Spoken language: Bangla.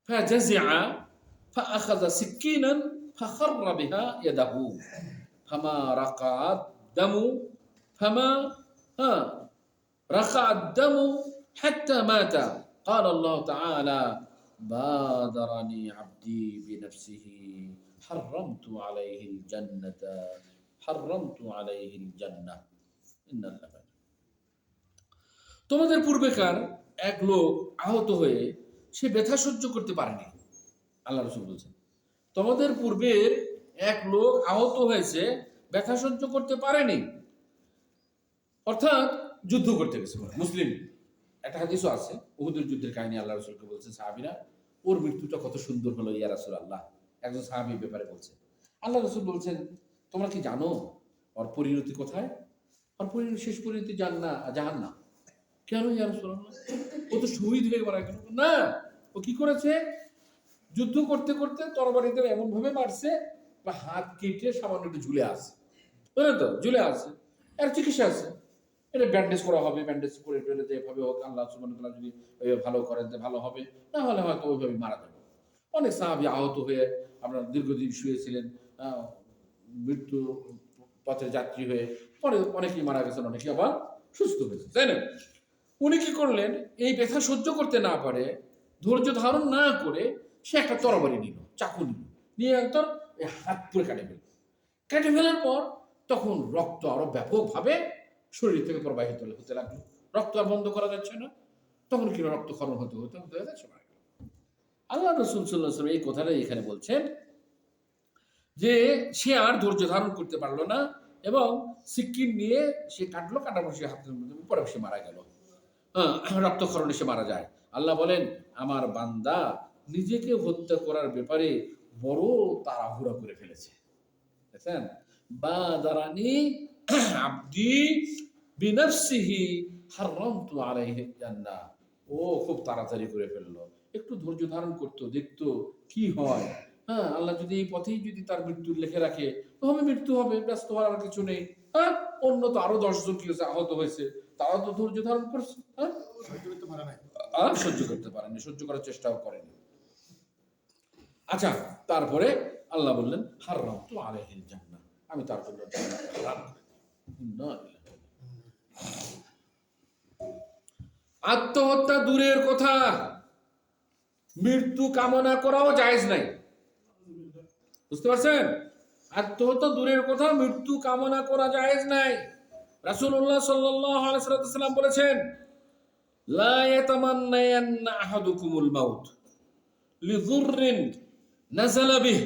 فجزع فأخذ سكينا فخر بها يده فما رقع الدم فما رقع الدم حتى مات قال الله تعالى بادرني عبدي بنفسه حرمت عليه الجنة حرمت عليه الجنة إن الله তোমাদের পূর্বেকার এক লোক আহত হয়ে সে ব্যথা সহ্য করতে পারেনি। আল্লাহ রাসূল বলছেন তোমাদের পূর্বের এক লোক আহত হয়েছে, ব্যথা সহ্য করতে পারেনি, অর্থাৎ যুদ্ধ করতে গেছে। মুসলিম একটা হাদিসও আছে, উহুদের যুদ্ধের কাহিনী আল্লাহ রাসূলকে বলছে সাহাবীরা, ওর মৃত্যুটা কত সুন্দর হলো ইয়া রাসূলুল্লাহ। একজন সাহাবীর ব্যাপারে বলছে, আল্লাহ রাসূল বলছেন তোমরা কি জানো ওর পরিণতি কোথায়? ওর পরিণতি শেষ পরিণতি জাহান্নাম। কেন ইয়া রাসূলুল্লাহ? ও তো শহীদ হয়ে মারা গেল। না, ও কি করেছে? যুদ্ধ করতে করতে তরবারিতে এমন ভাবে মারছে বা হাত কেটে সামান্য একটু ঝুলে আছে, বুঝলেন তো, ঝুলে আছে, এর চিকিৎসা আছে, এটা ব্যান্ডেজ করা হবে, ব্যান্ডেজ করে টেলে যেভাবে হোক আল্লাহ সুবহানাহু ওয়া তাআলা যদি ভালো করেন ভালো হবে, না হলে হয়তো ওইভাবে মারা যাবে। অনেক সাহাবী আহত হয়ে আপনার দীর্ঘদিন শুয়েছিলেন, মৃত্যু পথে যাত্রী হয়ে, পরে অনেকেই মারা গেছেন, অনেকেই আবার সুস্থ হয়েছে, তাই না? উনি কি করলেন? এই ব্যথা সহ্য করতে না পারে, ধৈর্য ধারণ না করে সে একটা তরবারি নিল, চাকু নিল, নিয়ে একদম হাত পুরে কেটে ফেলল। কেটে ফেলার পর তখন রক্ত আরো ব্যাপকভাবে শরীর থেকে প্রবাহিত হতে লাগলো। রক্ত আর বন্ধ করা যাচ্ছে না, তখন কি রক্তক্ষরণ হতে হতে হতে যাচ্ছে। আল্লাহ রাসূল সাল্লাল্লাহু আলাইহি ওয়াসাল্লাম এই কথাটাই এখানে বলছেন যে সে আর ধৈর্য ধারণ করতে পারলো না এবং সিকিম নিয়ে সে কাটলো, কাটার পর সে হাতের মধ্যে পরে সে মারা গেল, রক্তক্ষরণে সে মারা যায়। আল্লাহ বলেন আমার বান্দা নিজেকে হত্যা করার ব্যাপারে বড় তাড়াহুড়া করে ফেলেছে। দেখছেন, বাদারানি আব্দি বিনাফসিহি হারামতু আলাইহি জান্নাহ। ও খুব তাড়াতাড়ি করে ফেললো, একটু ধৈর্য ধারণ করতো, দেখতো কি হয়। আল্লাহ যদি এই পথেই যদি তার মৃত্যু লিখে রাখে তবে মৃত্যু হবে, ব্যস্ত হওয়ার কিছু নেই। অন্য তো আরো 10 জন কি হয়েছে, আহত হয়েছে, তারা তো ধৈর্য ধারণ করছে, সহ্য করতে পারেনি, সহ্য করার চেষ্টাও করেনি। আচ্ছা, তারপরে আল্লাহ বললেন হারামতু আলাইহিল জান্নাহ, আমি তার জন্য জান্নাত হারাম করে দিই। আত্মহত্যা দূরের কথা, মৃত্যু কামনা করাও জায়েজ নাই। বুঝতে পারছেন? আত্মহত্যা দূরের কথা, মৃত্যু কামনা করা জায়েজ নাই। রাসূলুল্লাহ সাল্লাল্লাহু আলাইহি ওয়াসাল্লাম বলেছেন লা ইয়াতামান্নায়ান্না আহাদুকুমুল মাউত লিযুররিন নাযালা বিহি